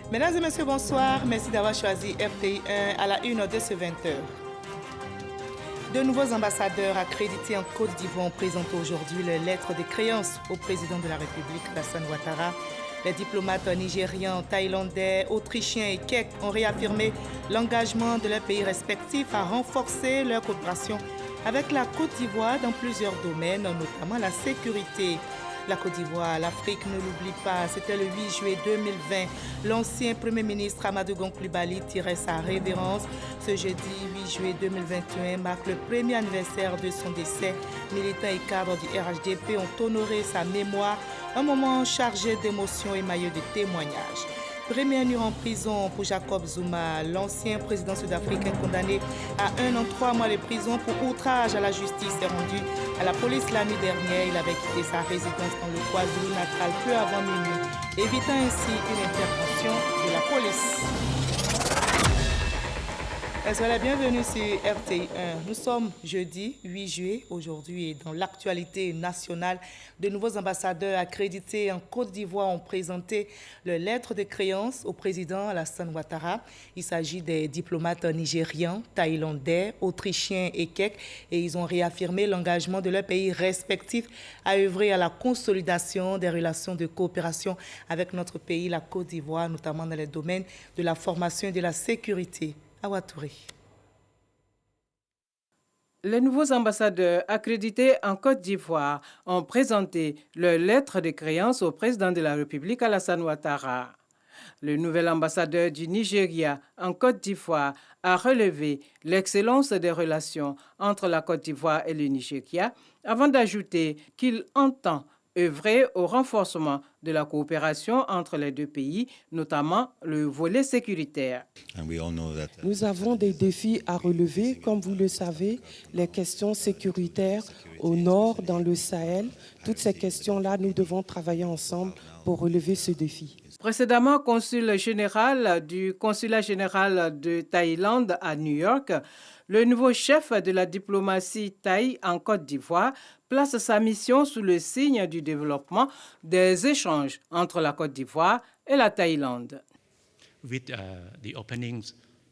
Mesdames et messieurs, bonsoir. Merci d'avoir choisi RTI1 à la une de ce 20h. De nouveaux ambassadeurs accrédités en Côte d'Ivoire ont présenté aujourd'hui les lettres de créance au président de la République, Alassane Ouattara. Les diplomates nigérians, thaïlandais, autrichiens et quelques ont réaffirmé l'engagement de leurs pays respectifs à renforcer leur coopération avec la Côte d'Ivoire dans plusieurs domaines, notamment la sécurité. La Côte d'Ivoire, l'Afrique ne l'oublie pas, c'était le 8 juillet 2020. L'ancien Premier ministre Amadou Gon Coulibaly tirait sa révérence. Ce jeudi 8 juillet 2021 marque le premier anniversaire de son décès. Militants et cadres du RHDP ont honoré sa mémoire, un moment chargé d'émotions et maillot de témoignages. Premier nuit en prison pour Jacob Zuma, l'ancien président sud-africain condamné à 1 an 3 mois de prison pour outrage à la justice est rendu à la police la nuit dernière. Il avait quitté sa résidence dans le KwaZulu-Natal peu avant minuit, évitant ainsi une intervention de la police. Soyez la bienvenue sur RTI1. Nous sommes jeudi 8 juillet aujourd'hui et dans l'actualité nationale, de nouveaux ambassadeurs accrédités en Côte d'Ivoire ont présenté leur lettre de créance au président Alassane Ouattara. Il s'agit des diplomates nigérians, thaïlandais, autrichiens et quelques, et ils ont réaffirmé l'engagement de leurs pays respectifs à œuvrer à la consolidation des relations de coopération avec notre pays, la Côte d'Ivoire, notamment dans les domaines de la formation et de la sécurité. Awatouré. Les nouveaux ambassadeurs accrédités en Côte d'Ivoire ont présenté leur lettre de créance au président de la République, Alassane Ouattara. Le nouvel ambassadeur du Nigeria en Côte d'Ivoire a relevé l'excellence des relations entre la Côte d'Ivoire et le Nigeria, avant d'ajouter qu'il entend œuvrer au renforcement de la coopération entre les deux pays, notamment le volet sécuritaire. Nous avons des défis à relever, comme vous le savez, les questions sécuritaires au nord, dans le Sahel. Toutes ces questions-là, nous devons travailler ensemble pour relever ce défi. Précédemment consul général du consulat général de Thaïlande à New York, le nouveau chef de la diplomatie thaï en Côte d'Ivoire place sa mission sous le signe du développement des échanges entre la Côte d'Ivoire et la Thaïlande.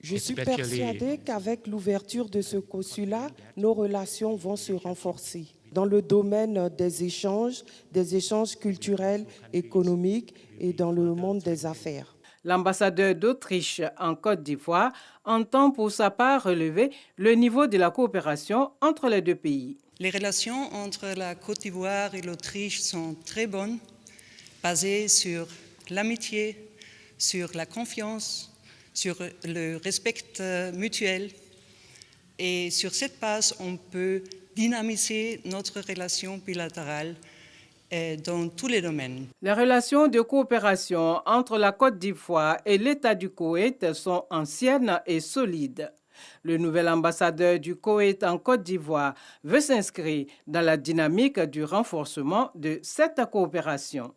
Je suis persuadé qu'avec l'ouverture de ce consulat, nos relations vont se renforcer dans le domaine des échanges culturels, économiques et dans le monde des affaires. L'ambassadeur d'Autriche en Côte d'Ivoire entend pour sa part relever le niveau de la coopération entre les deux pays. Les relations entre la Côte d'Ivoire et l'Autriche sont très bonnes, basées sur l'amitié, sur la confiance, sur le respect mutuel. Et sur cette base, on peut dynamiser notre relation bilatérale dans tous les domaines. Les relations de coopération entre la Côte d'Ivoire et l'État du Koweït sont anciennes et solides. Le nouvel ambassadeur du Koweït en Côte d'Ivoire veut s'inscrire dans la dynamique du renforcement de cette coopération.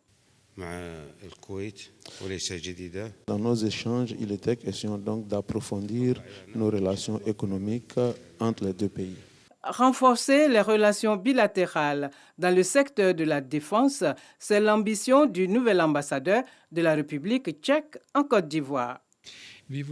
Dans nos échanges, il était question donc d'approfondir nos relations économiques entre les deux pays. Renforcer les relations bilatérales dans le secteur de la défense, c'est l'ambition du nouvel ambassadeur de la République tchèque en Côte d'Ivoire. Nous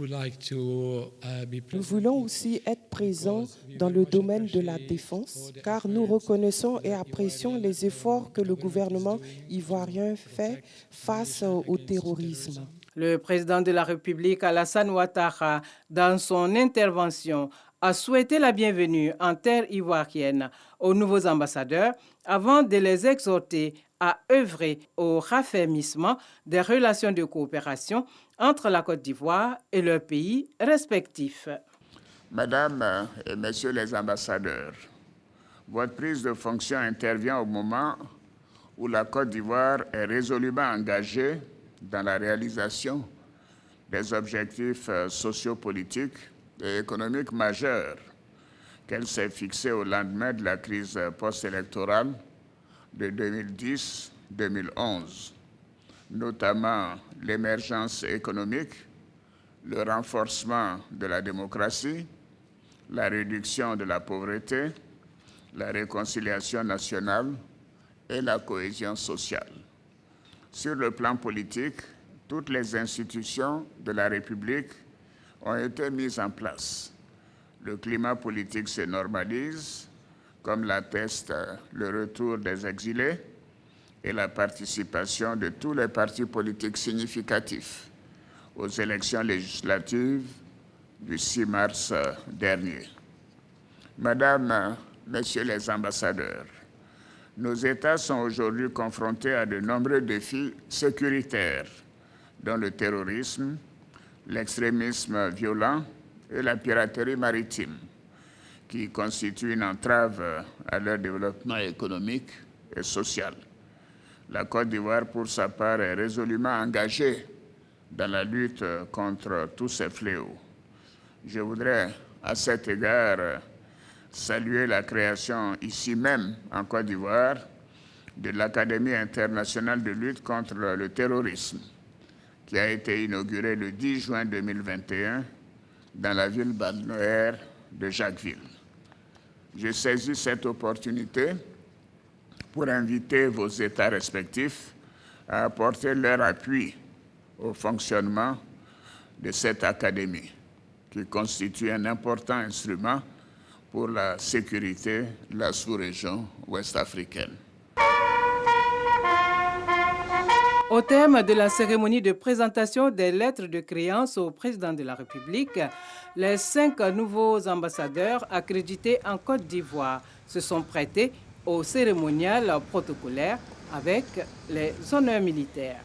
voulons aussi être présents dans le domaine de la défense, car nous reconnaissons et apprécions les efforts que le gouvernement ivoirien fait face au terrorisme. Le président de la République, Alassane Ouattara, dans son intervention, a souhaité la bienvenue en terre ivoirienne aux nouveaux ambassadeurs avant de les exhorter à œuvrer au raffermissement des relations de coopération entre la Côte d'Ivoire et leurs pays respectifs. Mesdames et Messieurs les ambassadeurs, votre prise de fonction intervient au moment où la Côte d'Ivoire est résolument engagée dans la réalisation des objectifs sociopolitiques et économiques majeurs qu'elle s'est fixés au lendemain de la crise post-électorale de 2010-2011, notamment l'émergence économique, le renforcement de la démocratie, la réduction de la pauvreté, la réconciliation nationale et la cohésion sociale. Sur le plan politique, toutes les institutions de la République ont été mises en place. Le climat politique se normalise, comme l'atteste le retour des exilés et la participation de tous les partis politiques significatifs aux élections législatives du 6 mars dernier. Madame, Messieurs les ambassadeurs, nos États sont aujourd'hui confrontés à de nombreux défis sécuritaires, dont le terrorisme, l'extrémisme violent et la piraterie maritime, qui constituent une entrave à leur développement économique et social. La Côte d'Ivoire, pour sa part, est résolument engagée dans la lutte contre tous ces fléaux. Je voudrais, à cet égard, saluer la création ici même, en Côte d'Ivoire, de l'Académie internationale de lutte contre le terrorisme, qui a été inaugurée le 10 juin 2021 dans la ville balnéaire de Jacquesville. Je saisis cette opportunité pour inviter vos États respectifs à apporter leur appui au fonctionnement de cette académie, qui constitue un important instrument pour la sécurité de la sous-région ouest-africaine. Au terme de la cérémonie de présentation des lettres de créance au président de la République, les 5 nouveaux ambassadeurs accrédités en Côte d'Ivoire se sont prêtés au cérémonial protocolaire avec les honneurs militaires.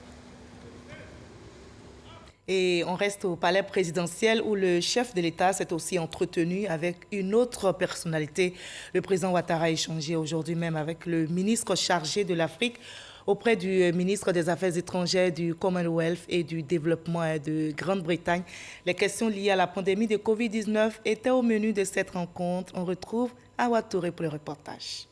Et on reste au palais présidentiel où le chef de l'État s'est aussi entretenu avec une autre personnalité. Le président Ouattara a échangé aujourd'hui même avec le ministre chargé de l'Afrique auprès du ministre des Affaires étrangères du Commonwealth et du Développement de Grande-Bretagne. Les questions liées à la pandémie de Covid-19 étaient au menu de cette rencontre. On retrouve Awa Touré pour le reportage.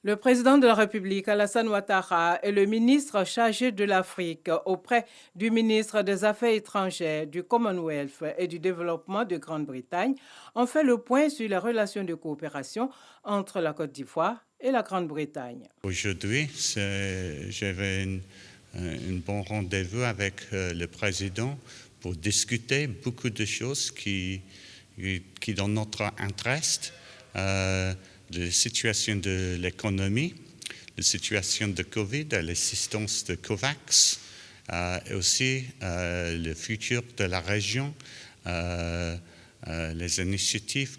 Le président de la République, Alassane Ouattara, et le ministre chargé de l'Afrique auprès du ministre des Affaires étrangères, du Commonwealth et du Développement de Grande-Bretagne ont fait le point sur les relations de coopération entre la Côte d'Ivoire et la Grande-Bretagne. Aujourd'hui, j'avais un bon rendez-vous avec le président pour discuter beaucoup de choses qui dans notre intérêt. La situation de l'économie, la situation de Covid, l'assistance de COVAX, et aussi le futur de la région, les initiatives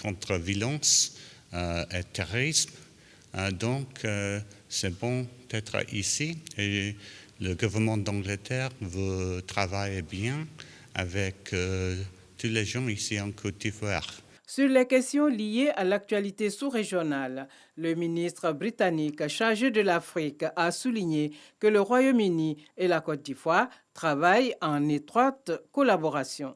contre violence et terrorisme. Donc, c'est bon d'être ici et le gouvernement d'Angleterre veut travailler bien avec tous les gens ici en Côte d'Ivoire. Sur les questions liées à l'actualité sous-régionale, le ministre britannique chargé de l'Afrique a souligné que le Royaume-Uni et la Côte d'Ivoire travaillent en étroite collaboration.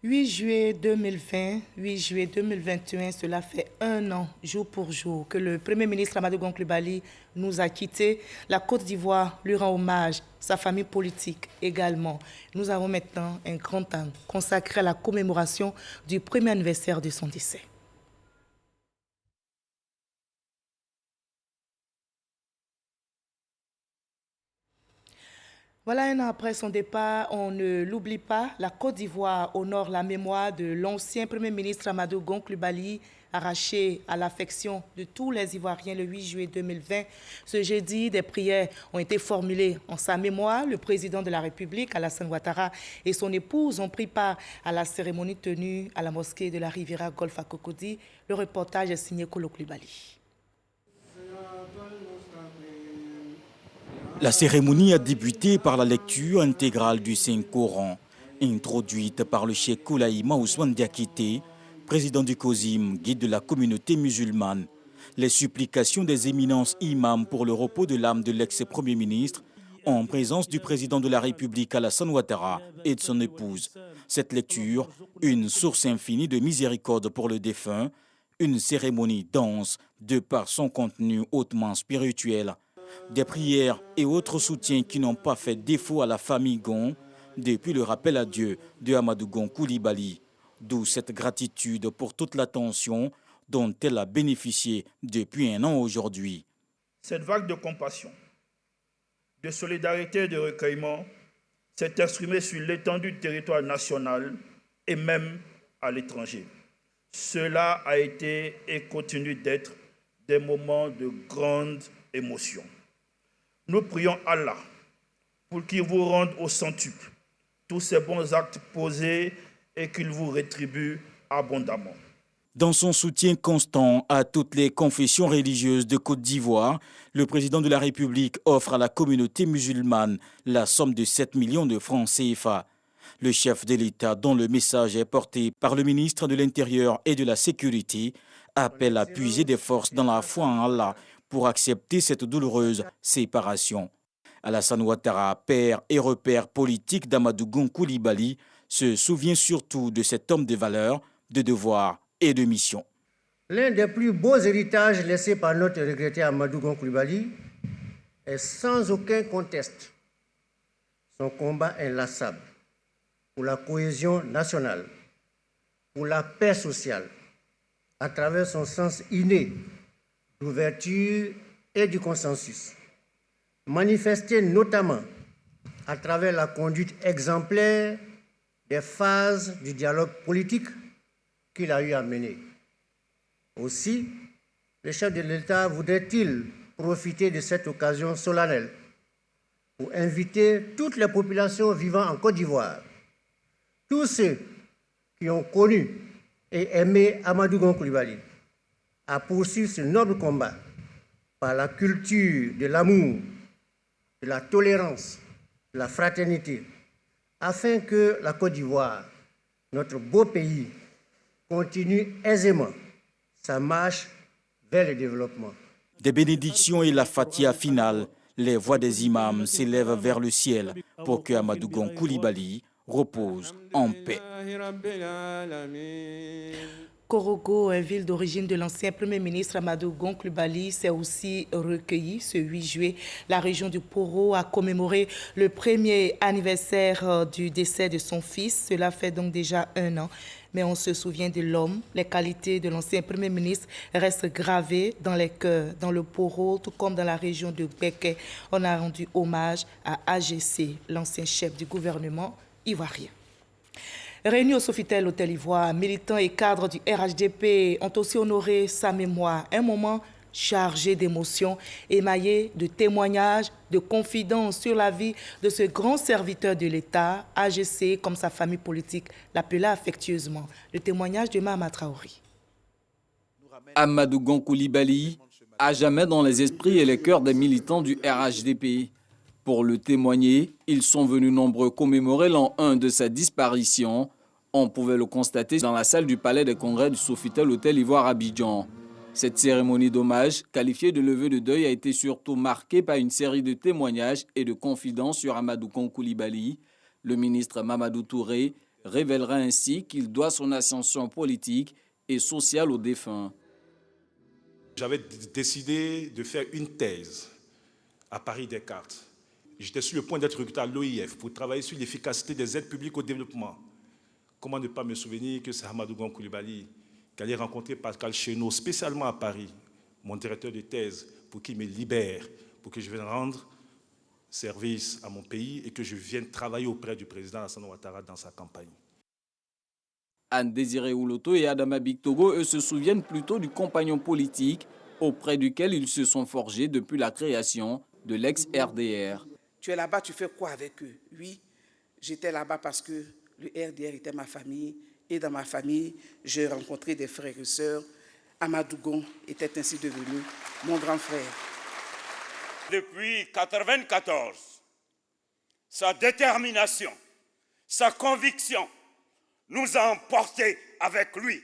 8 juillet 2020, 8 juillet 2021, cela fait 1 an, jour pour jour, que le Premier ministre Amadou Gon Coulibaly nous a quittés. La Côte d'Ivoire lui rend hommage, sa famille politique également. Nous avons maintenant un grand temps consacré à la commémoration du premier anniversaire de son décès. Voilà, 1 an après son départ, on ne l'oublie pas, la Côte d'Ivoire honore la mémoire de l'ancien Premier ministre Amadou Gon Coulibaly, arraché à l'affection de tous les Ivoiriens le 8 juillet 2020. Ce jeudi, des prières ont été formulées en sa mémoire. Le président de la République, Alassane Ouattara, et son épouse ont pris part à la cérémonie tenue à la mosquée de la Riviera Golf à Cocody. Le reportage est signé Kolo Coulibaly. La cérémonie a débuté par la lecture intégrale du Saint-Coran, introduite par le cheikh Koulaïma Ousmane Diakité, président du COSIM, guide de la communauté musulmane. Les supplications des éminences imams pour le repos de l'âme de l'ex-premier ministre, en présence du président de la République Alassane Ouattara et de son épouse. Cette lecture, une source infinie de miséricorde pour le défunt, une cérémonie dense de par son contenu hautement spirituel. Des prières et autres soutiens qui n'ont pas fait défaut à la famille Gon depuis le rappel à Dieu de Amadou Gon Coulibaly. D'où cette gratitude pour toute l'attention dont elle a bénéficié depuis 1 an aujourd'hui. Cette vague de compassion, de solidarité et de recueillement s'est exprimé sur l'étendue du territoire national et même à l'étranger. Cela a été et continue d'être des moments de grande émotion. Nous prions Allah pour qu'il vous rende au centuple tous ces bons actes posés et qu'il vous rétribue abondamment. Dans son soutien constant à toutes les confessions religieuses de Côte d'Ivoire, le président de la République offre à la communauté musulmane la somme de 7 millions de francs CFA. Le chef de l'État, dont le message est porté par le ministre de l'Intérieur et de la Sécurité, appelle à puiser des forces dans la foi en Allah pour accepter cette douloureuse séparation. Alassane Ouattara, père et repère politique d'Amadou Gon Coulibaly, se souvient surtout de cet homme de valeur, de devoir et de mission. L'un des plus beaux héritages laissés par notre regretté Amadou Gon Coulibaly est sans aucun conteste son combat inlassable pour la cohésion nationale, pour la paix sociale, à travers son sens inné d'ouverture et du consensus, manifesté notamment à travers la conduite exemplaire des phases du dialogue politique qu'il a eu à mener. Aussi, le chef de l'État voudrait-il profiter de cette occasion solennelle pour inviter toutes les populations vivant en Côte d'Ivoire, tous ceux qui ont connu et aimé Amadou Gon Coulibaly, à poursuivre ce noble combat par la culture de l'amour, de la tolérance, de la fraternité, afin que la Côte d'Ivoire, notre beau pays, continue aisément sa marche vers le développement. Des bénédictions et la fatia finale, les voix des imams s'élèvent vers le ciel pour que Amadou Gon Coulibaly repose en paix. Korogo, ville d'origine de l'ancien Premier ministre Amadou Gon Coulibaly, s'est aussi recueilli ce 8 juillet. La région du Poro a commémoré le premier anniversaire du décès de son fils. Cela fait donc déjà 1 an. Mais on se souvient de l'homme. Les qualités de l'ancien Premier ministre restent gravées dans les cœurs. Dans le Poro, tout comme dans la région de Béké, on a rendu hommage à AGC, l'ancien chef du gouvernement ivoirien. Réunis au Sofitel Hôtel Ivoire, militants et cadres du RHDP ont aussi honoré sa mémoire. Un moment chargé d'émotions, émaillé de témoignages, de confidences sur la vie de ce grand serviteur de l'État, AGC, comme sa famille politique l'appela affectueusement. Le témoignage de Mahama Traoré. Amadou Gon Coulibaly, à jamais dans les esprits et les cœurs des militants du RHDP. Pour le témoigner, ils sont venus nombreux commémorer l'an 1 de sa disparition. On pouvait le constater dans la salle du palais des congrès du Sofitel Hôtel Ivoire Abidjan. Cette cérémonie d'hommage, qualifiée de levée de deuil, a été surtout marquée par une série de témoignages et de confidences sur Amadou Gon Coulibaly. Le ministre Mamadou Touré révélera ainsi qu'il doit son ascension politique et sociale aux défunts. J'avais décidé de faire une thèse à Paris-Descartes. J'étais sur le point d'être recruté à l'OIF pour travailler sur l'efficacité des aides publiques au développement. Comment ne pas me souvenir que c'est Amadou Gon Coulibaly qui allait rencontrer Pascal Chénaud, spécialement à Paris, mon directeur de thèse, pour qu'il me libère, pour que je vienne rendre service à mon pays et que je vienne travailler auprès du président Alassane Ouattara dans sa campagne. Anne-Désiré Ouloto et Adama Bictogo, eux, se souviennent plutôt du compagnon politique auprès duquel ils se sont forgés depuis la création de l'ex-RDR. Tu es là-bas, tu fais quoi avec eux? Oui, j'étais là-bas parce que le RDR était ma famille. Et dans ma famille, j'ai rencontré des frères et sœurs. Amadou Gon était ainsi devenu mon grand frère. Depuis 1994, sa détermination, sa conviction nous a emportés avec lui.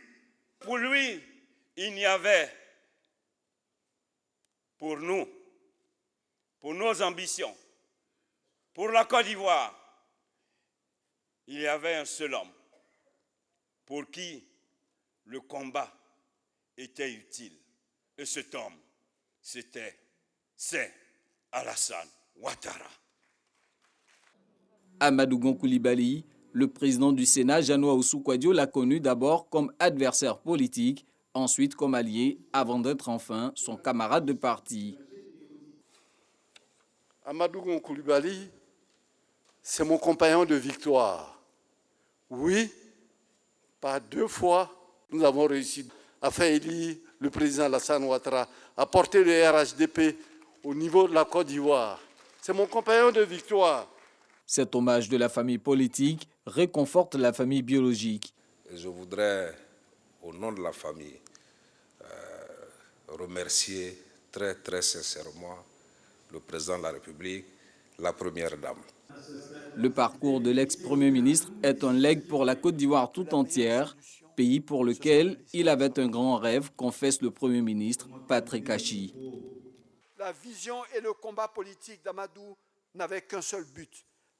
Pour lui, il n'y avait, pour nous, pour nos ambitions, pour la Côte d'Ivoire, il y avait un seul homme pour qui le combat était utile. Et cet homme, c'est Alassane Ouattara. Amadou Gon Coulibaly, le président du Sénat, Jeannot Ahoussou-Kouadio, l'a connu d'abord comme adversaire politique, ensuite comme allié, avant d'être enfin son camarade de parti. Amadou Gon Coulibaly, c'est mon compagnon de victoire. Oui, par 2 fois, nous avons réussi à faire élire le président Alassane Ouattara, à porter le RHDP au niveau de la Côte d'Ivoire. C'est mon compagnon de victoire. Cet hommage de la famille politique réconforte la famille biologique. Je voudrais, au nom de la famille, remercier très très sincèrement le président de la République, la première dame. Le parcours de l'ex-premier ministre est un legs pour la Côte d'Ivoire tout entière, pays pour lequel il avait un grand rêve, confesse le Premier ministre Patrick Achi. La vision et le combat politique d'Amadou n'avaient qu'un seul but,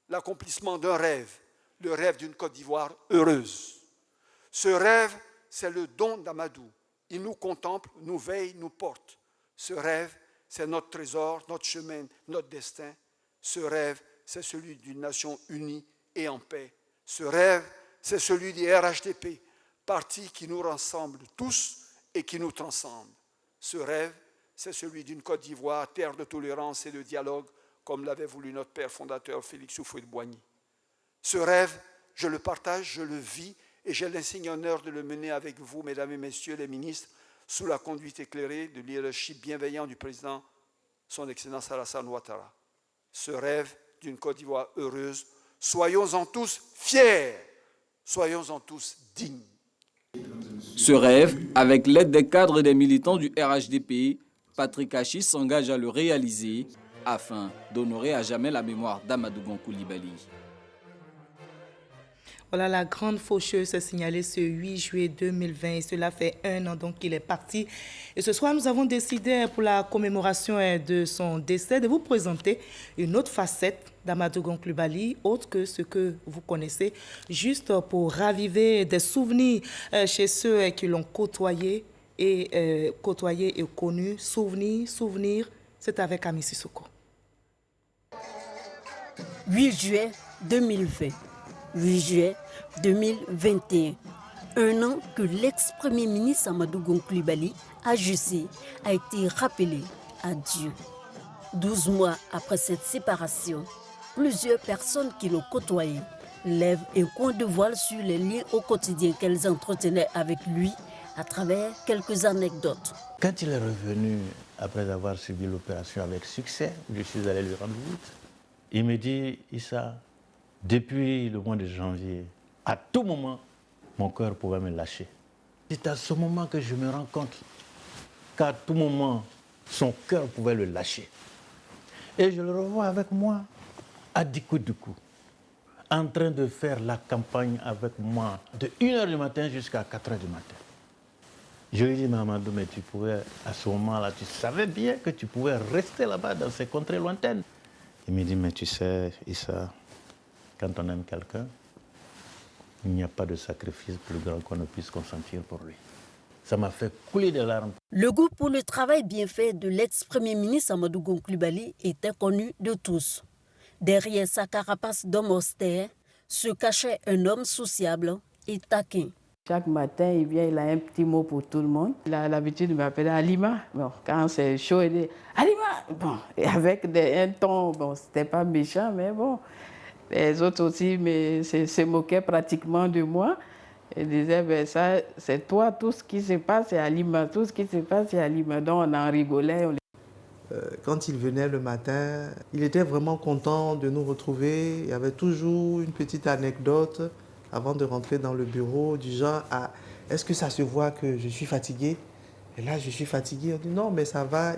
l'accomplissement d'un rêve, le rêve d'une Côte d'Ivoire heureuse. Ce rêve, c'est le don d'Amadou. Il nous contemple, nous veille, nous porte. Ce rêve, c'est notre trésor, notre chemin, notre destin. Ce rêve, c'est celui d'une nation unie et en paix. Ce rêve, c'est celui du RHDP, parti qui nous rassemble tous et qui nous transcende. Ce rêve, c'est celui d'une Côte d'Ivoire, terre de tolérance et de dialogue, comme l'avait voulu notre père fondateur Félix Houphouët-Boigny. Ce rêve, je le partage, je le vis et j'ai l'insigne honneur de le mener avec vous, mesdames et messieurs les ministres, sous la conduite éclairée de leadership bienveillant du président, son Excellence Alassane Ouattara. Ce rêve d'une Côte d'Ivoire heureuse, soyons-en tous fiers, soyons-en tous dignes. Ce rêve, avec l'aide des cadres et des militants du RHDP, Patrick Achi s'engage à le réaliser afin d'honorer à jamais la mémoire d'Amadou Gon Coulibaly. Voilà, la grande faucheuse s'est signalée ce 8 juillet 2020 et cela fait 1 an donc qu'il est parti. Et ce soir, nous avons décidé pour la commémoration de son décès de vous présenter une autre facette d'Amadou Gon Coulibaly, autre que ce que vous connaissez, juste pour raviver des souvenirs chez ceux qui l'ont côtoyé et connu. Souvenir, c'est avec Ami Sissoko. 8 juillet 2020. 8 juillet 2021. 1 an que l'ex-premier ministre Amadou Gon Coulibaly, AJC, a été rappelé à Dieu. 12 mois après cette séparation, plusieurs personnes qui l'ont côtoyé lèvent un coin de voile sur les liens au quotidien qu'elles entretenaient avec lui à travers quelques anecdotes. Quand il est revenu, après avoir subi l'opération avec succès, je suis allé lui rendre visite. Il me dit, Issa, depuis le mois de janvier, à tout moment, mon cœur pouvait me lâcher. C'est à ce moment que je me rends compte qu'à tout moment, son cœur pouvait le lâcher. Et je le revois avec moi, à Dikoudoukou, en train de faire la campagne avec moi de 1h du matin jusqu'à 4h du matin. Je lui dis, Mamadou, mais tu pouvais, à ce moment-là, tu savais bien que tu pouvais rester là-bas dans ces contrées lointaines. Il me dit, mais tu sais, Issa, quand on aime quelqu'un, il n'y a pas de sacrifice plus grand qu'on ne puisse consentir pour lui. Ça m'a fait couler des larmes. Le goût pour le travail bien fait de l'ex-premier ministre Amadou Gon Coulibaly était connu de tous. Derrière sa carapace d'homme austère se cachait un homme sociable et taquin. Chaque matin, il vient, il a un petit mot pour tout le monde. Il a l'habitude de m'appeler Alima. Bon, quand c'est chaud, il dit Alima. Bon, et avec un ton, bon, c'était pas méchant, mais bon. Les autres aussi se moquaient pratiquement de moi. Ils disaient, ben ça, c'est toi, tout ce qui se passe, c'est Alima. Tout ce qui se passe, c'est Alima. Donc on en rigolait. Quand il venait le matin, il était vraiment content de nous retrouver. Il y avait toujours une petite anecdote avant de rentrer dans le bureau, du genre, ah, est-ce que ça se voit que je suis fatigué? Et là, je suis fatigué. On dit, non, mais ça va.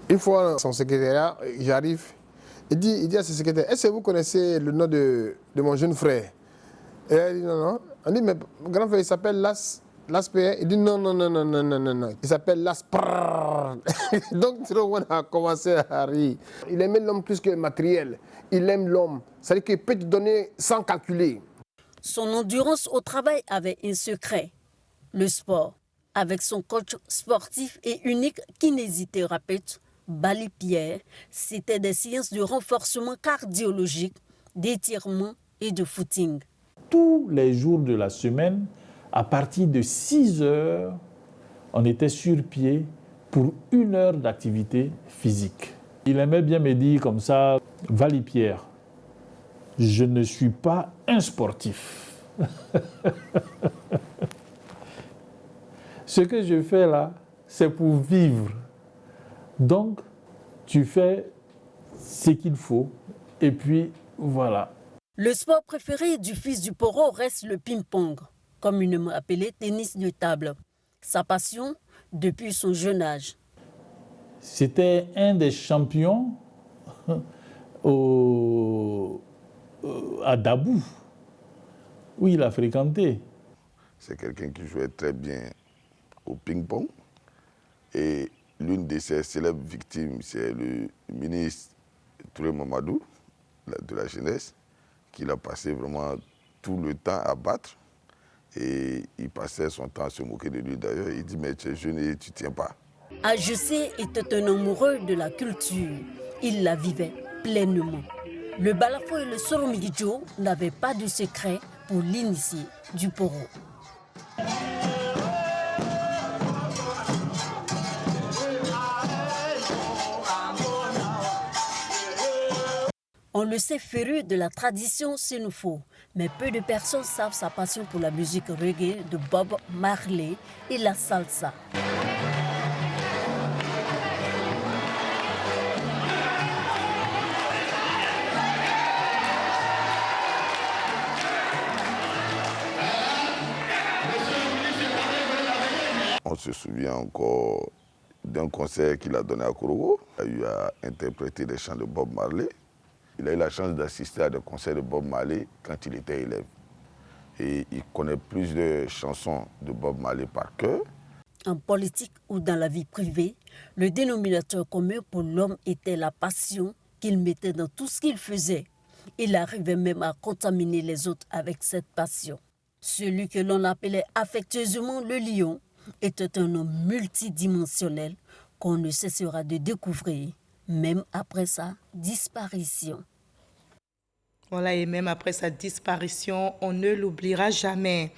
Une fois, son secrétariat, j'arrive. Il dit à ses secrétaires, est-ce que vous connaissez le nom de mon jeune frère? Et elle dit non. On dit, mais mon grand frère, il s'appelle Lasper. Il dit non. Il s'appelle Lasper. Donc, on a commencé à rire. Il aimait l'homme plus que le matériel. Il aime l'homme. C'est-à-dire qu'il peut te donner sans calculer. Son endurance au travail avait un secret, le sport. Avec son coach sportif et unique kinésithérapeute, Bali Pierre, c'était des séances de renforcement cardiologique, d'étirement et de footing. Tous les jours de la semaine, à partir de 6 heures, on était sur pied pour 1 heure d'activité physique. Il aimait bien me dire comme ça, Vali-Pierre, je ne suis pas un sportif. Ce que je fais là, c'est pour vivre. Donc, tu fais ce qu'il faut et puis voilà. Le sport préféré du fils du Poro reste le ping-pong, communément appelé tennis de table. Sa passion depuis son jeune âge. C'était un des champions à Dabou, où il a fréquenté. C'est quelqu'un qui jouait très bien au ping-pong. Et l'une de ses célèbres victimes, c'est le ministre Touré Mamadou, de la jeunesse, qu'il a passé vraiment tout le temps à battre. Et il passait son temps à se moquer de lui d'ailleurs. Il dit, mais tu es jeune et tu ne tiens pas. Ajusé était un amoureux de la culture. Il la vivait pleinement. Le balafo et le soromigidjo n'avaient pas de secret pour l'initié du Poro. On le sait féru de la tradition sénoufo, mais peu de personnes savent sa passion pour la musique reggae de Bob Marley et la salsa. On se souvient encore d'un concert qu'il a donné à Korogo. Il a eu à interpréter des chants de Bob Marley. Il a eu la chance d'assister à des concerts de Bob Marley quand il était élève. Et il connaît plus de chansons de Bob Marley par cœur. En politique ou dans la vie privée, le dénominateur commun pour l'homme était la passion qu'il mettait dans tout ce qu'il faisait. Il arrivait même à contaminer les autres avec cette passion. Celui que l'on appelait affectueusement le lion était un homme multidimensionnel qu'on ne cessera de découvrir, même après sa disparition. Voilà, et même après sa disparition, on ne l'oubliera jamais.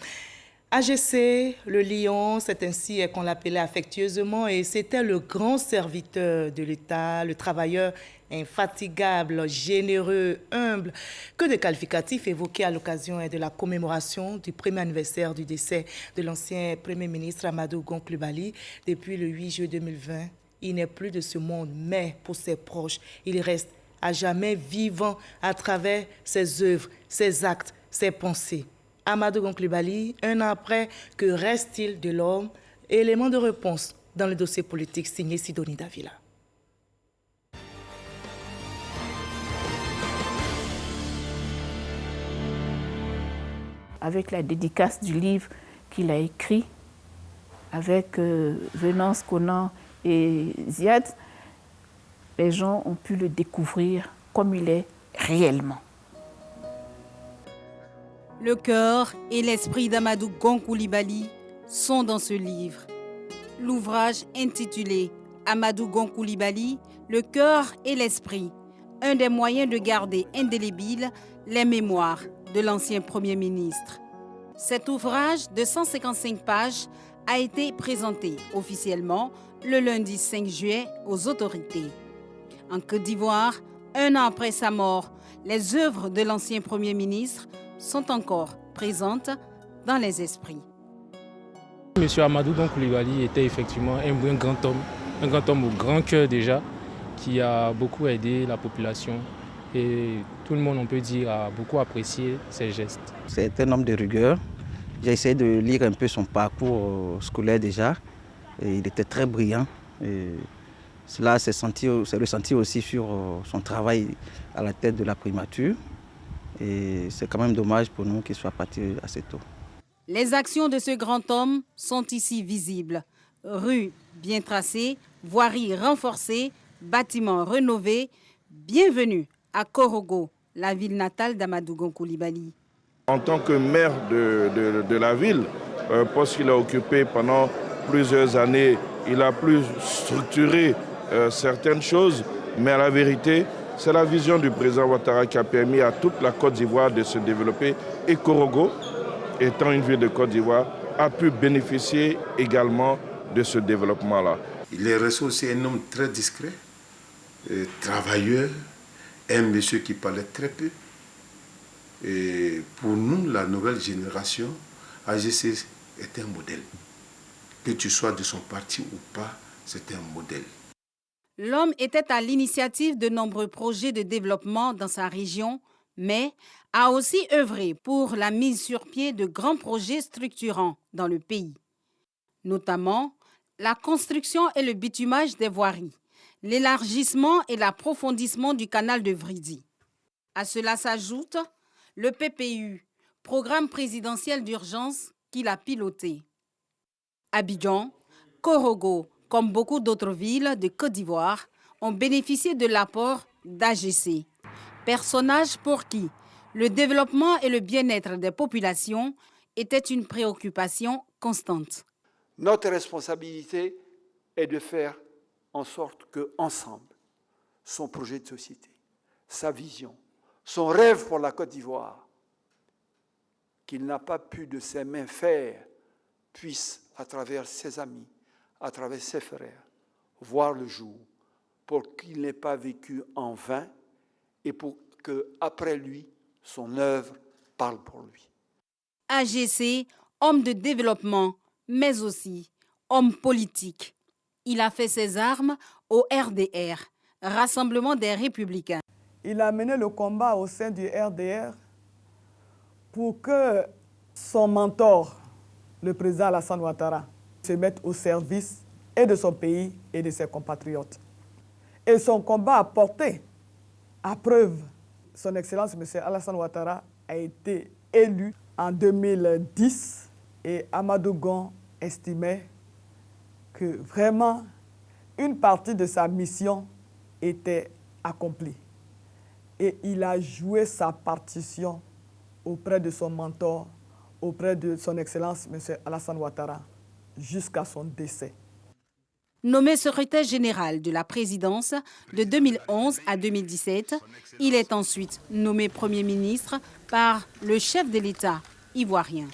AGC, le lion, c'est ainsi qu'on l'appelait affectueusement, et c'était le grand serviteur de l'État, le travailleur infatigable, généreux, humble. Que de qualificatifs évoqués à l'occasion de la commémoration du premier anniversaire du décès de l'ancien Premier ministre Amadou Gon Coulibaly depuis le 8 juillet 2020. Il n'est plus de ce monde, mais pour ses proches, il reste à jamais vivant à travers ses œuvres, ses actes, ses pensées. Amadou Gon Coulibaly, un an après, que reste-t-il de l'homme? Élément de réponse dans le dossier politique signé Sidonie Davila. Avec la dédicace du livre qu'il a écrit, avec Venance Conan et Ziad, les gens ont pu le découvrir comme il est réellement. Le cœur et l'esprit d'Amadou Gon Coulibaly sont dans ce livre. L'ouvrage intitulé Amadou Gon Coulibaly, le cœur et l'esprit, un des moyens de garder indélébiles les mémoires de l'ancien Premier ministre. Cet ouvrage de 155 pages a été présenté officiellement le lundi 5 juillet aux autorités. En Côte d'Ivoire, un an après sa mort, les œuvres de l'ancien Premier ministre sont encore présentes dans les esprits. Monsieur Amadou Gon Coulibaly était effectivement un grand homme au grand cœur déjà, qui a beaucoup aidé la population et tout le monde, on peut dire, a beaucoup apprécié ses gestes. C'est un homme de rigueur. J'ai essayé de lire un peu son parcours scolaire déjà. Et il était très brillant. Et cela s'est ressenti aussi sur son travail à la tête de la primature. Et c'est quand même dommage pour nous qu'il soit parti assez tôt. Les actions de ce grand homme sont ici visibles. Rues bien tracées, voiries renforcées, bâtiments rénovés. Bienvenue à Korogo, la ville natale d'Amadou Gon Coulibaly. En tant que maire de la ville, poste qu'il a occupé pendant plusieurs années, il a plus structuré certaines choses, mais à la vérité, c'est la vision du président Ouattara qui a permis à toute la Côte d'Ivoire de se développer. Et Korogo, étant une ville de Côte d'Ivoire, a pu bénéficier également de ce développement-là. Il est resté aussi un homme très discret, travailleur, un monsieur qui parlait très peu. Et pour nous, la nouvelle génération, AGC est un modèle. Que tu sois de son parti ou pas, c'est un modèle. L'homme était à l'initiative de nombreux projets de développement dans sa région, mais a aussi œuvré pour la mise sur pied de grands projets structurants dans le pays, notamment la construction et le bitumage des voiries, l'élargissement et l'approfondissement du canal de Vridi. À cela s'ajoute le PPU, Programme présidentiel d'urgence qu'il a piloté. Abidjan, Korogo, comme beaucoup d'autres villes de Côte d'Ivoire, ont bénéficié de l'apport d'AGC, personnage pour qui le développement et le bien-être des populations étaient une préoccupation constante. Notre responsabilité est de faire en sorte qu'ensemble, son projet de société, sa vision, son rêve pour la Côte d'Ivoire, qu'il n'a pas pu de ses mains faire, puisse, à travers ses amis, à travers ses frères, voir le jour, pour qu'il n'ait pas vécu en vain et pour qu'après lui, son œuvre parle pour lui. AGC, homme de développement, mais aussi homme politique. Il a fait ses armes au RDR, Rassemblement des Républicains. Il a mené le combat au sein du RDR pour que son mentor, le président Alassane Ouattara, se mette au service et de son pays et de ses compatriotes. Et son combat a porté à preuve. Son Excellence, M. Alassane Ouattara, a été élu en 2010 et Amadou Gon estimait que vraiment une partie de sa mission était accomplie. Et il a joué sa partition auprès de son mentor, auprès de son Excellence, M. Alassane Ouattara, jusqu'à son décès. Nommé secrétaire général de la présidence de 2011 à 2017, il est ensuite nommé Premier ministre par le chef de l'État ivoirien,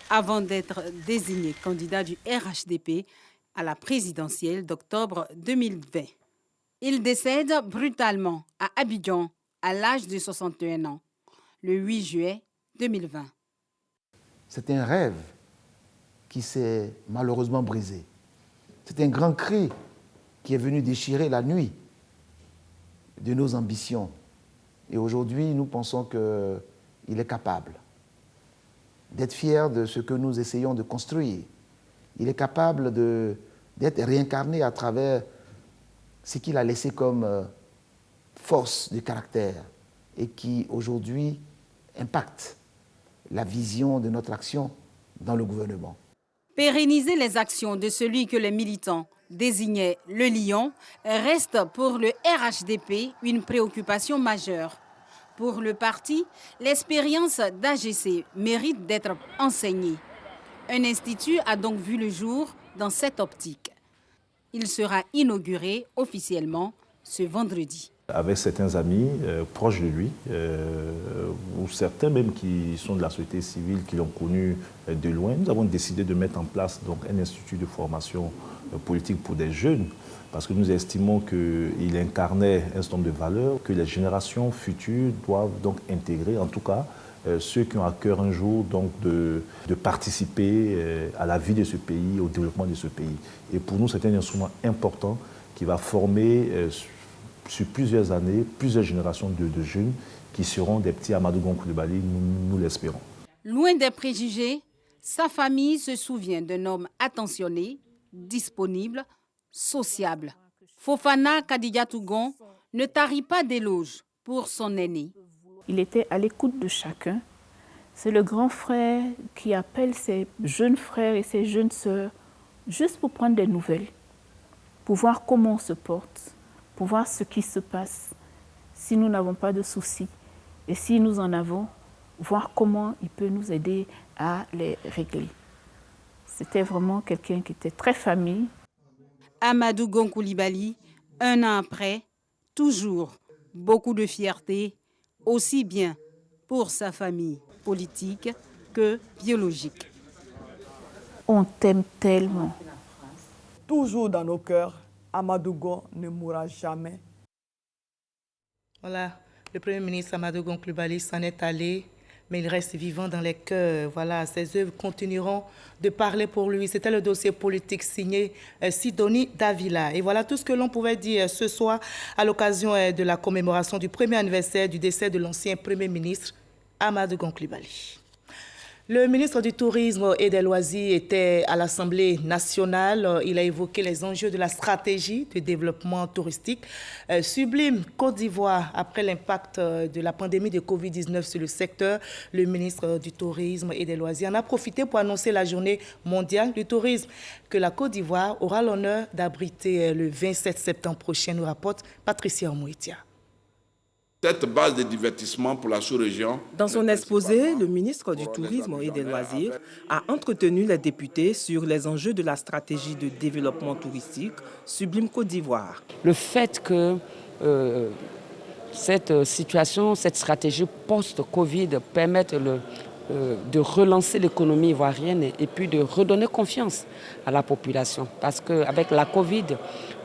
avant d'être désigné candidat du RHDP à la présidentielle d'octobre 2020. Il décède brutalement à Abidjan à l'âge de 61 ans, le 8 juillet 2020. C'est un rêve qui s'est malheureusement brisé. C'est un grand cri qui est venu déchirer la nuit de nos ambitions. Et aujourd'hui, nous pensons qu'il est capable d'être fier de ce que nous essayons de construire. Il est capable d'être réincarné à travers ce qu'il a laissé comme force de caractère et qui, aujourd'hui, impacte la vision de notre action dans le gouvernement. Pérenniser les actions de celui que les militants désignaient le lion reste pour le RHDP une préoccupation majeure. Pour le parti, l'expérience d'AGC mérite d'être enseignée. Un institut a donc vu le jour dans cette optique. Il sera inauguré officiellement ce vendredi. Avec certains amis proches de lui, ou certains même qui sont de la société civile, qui l'ont connu de loin, nous avons décidé de mettre en place donc, un institut de formation politique pour des jeunes, parce que nous estimons qu'il incarnait un certain nombre de valeurs que les générations futures doivent donc intégrer, en tout cas ceux qui ont à cœur un jour donc, de participer à la vie de ce pays, au développement de ce pays. Et pour nous, c'est un instrument important qui va former sur plusieurs années, plusieurs générations de jeunes qui seront des petits Amadou Gon Coulibaly, nous l'espérons. Loin des préjugés, sa famille se souvient d'un homme attentionné, disponible, sociable. Fofana Kadidiatou Gon ne tarit pas d'éloges pour son aîné. Il était à l'écoute de chacun. C'est le grand frère qui appelle ses jeunes frères et ses jeunes sœurs juste pour prendre des nouvelles, pour voir comment on se porte, pour voir ce qui se passe, si nous n'avons pas de soucis. Et si nous en avons, voir comment il peut nous aider à les régler. C'était vraiment quelqu'un qui était très famille. Amadou Gon Coulibaly, un an après, toujours beaucoup de fierté, aussi bien pour sa famille politique que biologique. On t'aime tellement. Toujours dans nos cœurs, Amadou Gon ne mourra jamais Voilà, le Premier ministre Amadou Gon Coulibaly s'en est allé, mais il reste vivant dans les cœurs. Voilà, ses œuvres continueront de parler pour lui. C'était le dossier politique signé Sidonie Davila. Et voilà tout ce que l'on pouvait dire ce soir à l'occasion de la commémoration du premier anniversaire du décès de l'ancien Premier ministre Amadou Gon Coulibaly. Le ministre du Tourisme et des Loisirs était à l'Assemblée nationale. Il a évoqué les enjeux de la stratégie de développement touristique. Sublime Côte d'Ivoire, après l'impact de la pandémie de Covid-19 sur le secteur, le ministre du Tourisme et des Loisirs en a profité pour annoncer la journée mondiale du tourisme que la Côte d'Ivoire aura l'honneur d'abriter le 27 septembre prochain, nous rapporte Patricia Omouitia. Cette base de divertissement pour la sous-région. Dans son exposé, le ministre du Tourisme et des Loisirs a entretenu les députés sur les enjeux de la stratégie de développement touristique Sublime Côte d'Ivoire. Le fait que cette situation, cette stratégie post-Covid permette de relancer l'économie ivoirienne et puis de redonner confiance à la population. Parce qu'avec la Covid,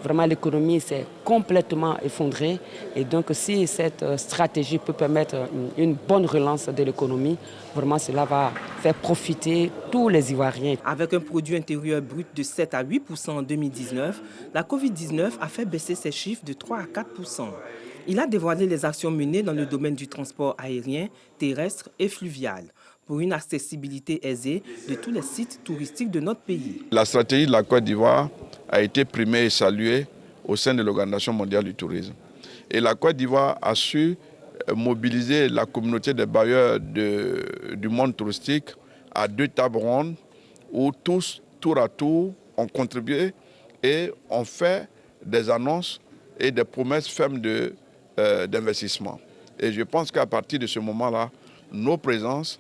vraiment l'économie s'est complètement effondrée. Et donc si cette stratégie peut permettre une bonne relance de l'économie, vraiment cela va faire profiter tous les Ivoiriens. Avec un produit intérieur brut de 7 à 8% en 2019, la Covid-19 a fait baisser ses chiffres de 3 à 4%. Il a dévoilé les actions menées dans le domaine du transport aérien, terrestre et fluvial, pour une accessibilité aisée de tous les sites touristiques de notre pays. La stratégie de la Côte d'Ivoire a été primée et saluée au sein de l'Organisation mondiale du tourisme. Et la Côte d'Ivoire a su mobiliser la communauté des bailleurs du monde touristique à 2 tables rondes où tous, tour à tour, ont contribué et ont fait des annonces et des promesses fermes d'investissement. Et je pense qu'à partir de ce moment-là, nos présences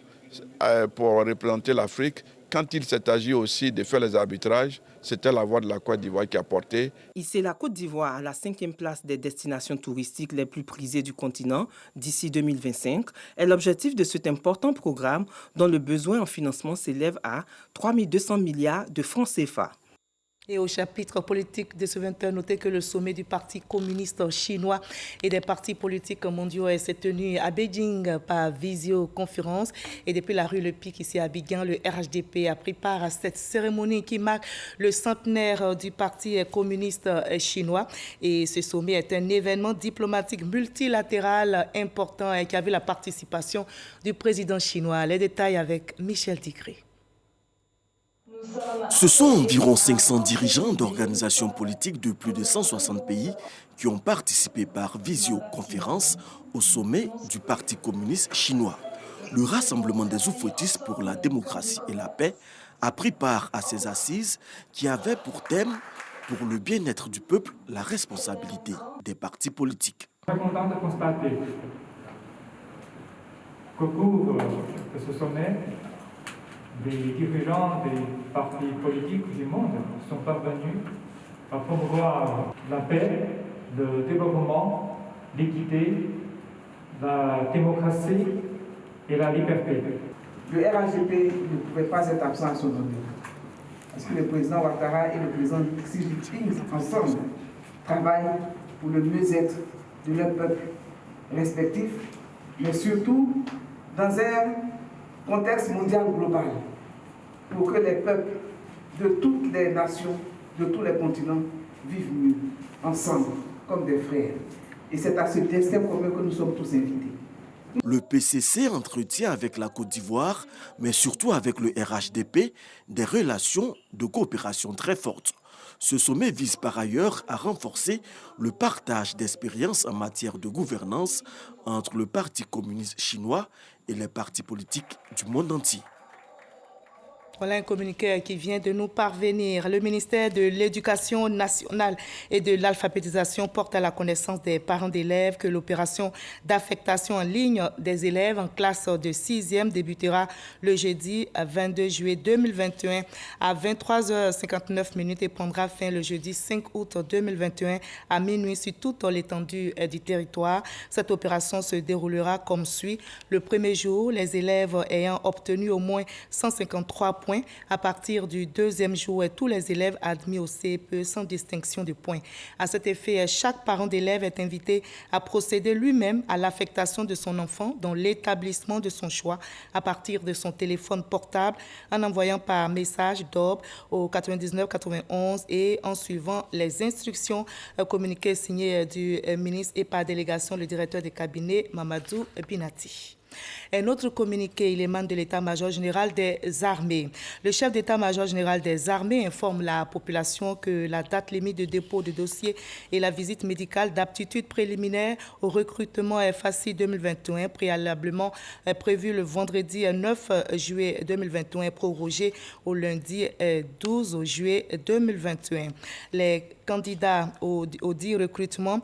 pour représenter l'Afrique, quand il s'est agi aussi de faire les arbitrages, c'était la voix de la Côte d'Ivoire qui a porté. Ici, la Côte d'Ivoire à la 5e place des destinations touristiques les plus prisées du continent d'ici 2025 est l'objectif de cet important programme dont le besoin en financement s'élève à 3 200 milliards de francs CFA. Et au chapitre politique de ce 20h, notez que le sommet du Parti communiste chinois et des partis politiques mondiaux s'est tenu à Beijing par visioconférence. Et depuis la rue Le Pic, ici à Abidjan, le RHDP a pris part à cette cérémonie qui marque le centenaire du Parti communiste chinois. Et ce sommet est un événement diplomatique multilatéral important qui a vu la participation du président chinois. Les détails avec Michel Digré. Ce sont environ 500 dirigeants d'organisations politiques de plus de 160 pays qui ont participé par visioconférence au sommet du Parti communiste chinois. Le Rassemblement des oufouettistes pour la démocratie et la paix a pris part à ces assises qui avaient pour thème, pour le bien-être du peuple, la responsabilité des partis politiques. Je suis content de constater qu'au cours de ce sommet, des dirigeants des partis politiques du monde sont parvenus à promouvoir la paix, le développement, l'équité, la démocratie et la liberté. Le RHDP ne pouvait pas être absent à son honneur. Parce que le président Ouattara et le président Xi Jinping, ensemble, travaillent pour le mieux-être de leurs peuples respectifs, mais surtout dans un contexte mondial global, pour que les peuples de toutes les nations, de tous les continents, vivent mieux, ensemble, comme des frères. Et c'est à ce destin commun que nous sommes tous invités. Le PCC entretient avec la Côte d'Ivoire, mais surtout avec le RHDP, des relations de coopération très fortes. Ce sommet vise par ailleurs à renforcer le partage d'expériences en matière de gouvernance entre le Parti communiste chinois et les partis politiques du monde entier. Voilà un communiqué qui vient de nous parvenir. Le ministère de l'Éducation nationale et de l'alphabétisation porte à la connaissance des parents d'élèves que l'opération d'affectation en ligne des élèves en classe de 6e débutera le jeudi 22 juillet 2021 à 23h59 et prendra fin le jeudi 5 août 2021 à minuit sur toute l'étendue du territoire. Cette opération se déroulera comme suit. Le premier jour, les élèves ayant obtenu au moins 153 points. À partir du deuxième jour, tous les élèves admis au CPE sans distinction de points. À cet effet, chaque parent d'élève est invité à procéder lui-même à l'affectation de son enfant dans l'établissement de son choix à partir de son téléphone portable en envoyant par message DOB au 99 91 et en suivant les instructions communiquées signées du ministre et par délégation le directeur de cabinet Mamadou Binati. Un autre communiqué, il émane de l'état-major général des armées. Le chef d'état-major général des armées informe la population que la date limite de dépôt de dossier et la visite médicale d'aptitude préliminaire au recrutement FACI 2021, préalablement prévu le vendredi 9 juillet 2021, prorogé au lundi 12 juillet 2021. Les candidats au dit recrutement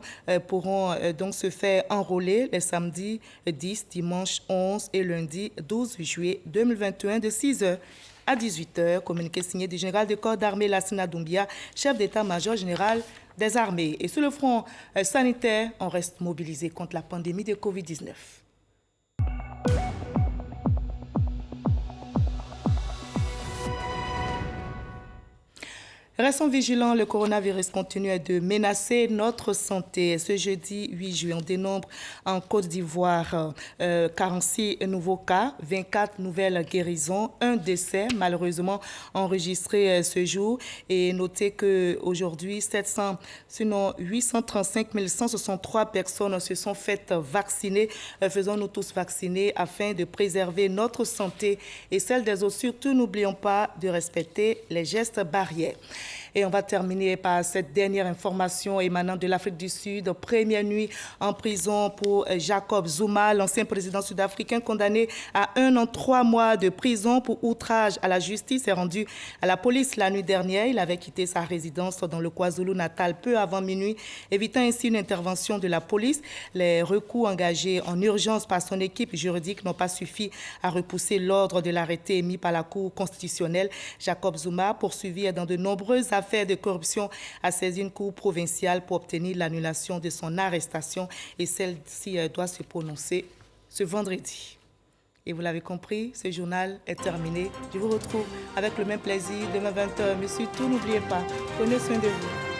pourront donc se faire enrôler les samedis 10, dimanche 11 et lundi 12 juillet 2021 de 6h à 18h. Communiqué signé du général de corps d'armée Lassina Doumbia, chef d'état-major général des armées. Et sur le front sanitaire, on reste mobilisé contre la pandémie de Covid-19. Restons vigilants, le coronavirus continue de menacer notre santé. Ce jeudi 8 juillet, on dénombre en Côte d'Ivoire 46 nouveaux cas, 24 nouvelles guérisons, un décès malheureusement enregistré ce jour. Et notez qu'aujourd'hui, 835 163 personnes se sont faites vacciner. Faisons-nous tous vacciner afin de préserver notre santé et celle des autres. Surtout, n'oublions pas de respecter les gestes barrières. Et on va terminer par cette dernière information émanant de l'Afrique du Sud. Première nuit en prison pour Jacob Zuma, l'ancien président sud-africain condamné à 1 an 3 mois de prison pour outrage à la justice est rendu à la police la nuit dernière. Il avait quitté sa résidence dans le KwaZulu-Natal peu avant minuit, évitant ainsi une intervention de la police. Les recours engagés en urgence par son équipe juridique n'ont pas suffi à repousser l'ordre de l'arrêté émis par la Cour constitutionnelle. Jacob Zuma, poursuivi dans de nombreuses affaires de corruption, a saisi une cour provinciale pour obtenir l'annulation de son arrestation et celle-ci doit se prononcer ce vendredi. Et vous l'avez compris, ce journal est terminé. Je vous retrouve avec le même plaisir demain 20h. Mais surtout, n'oubliez pas, prenez soin de vous.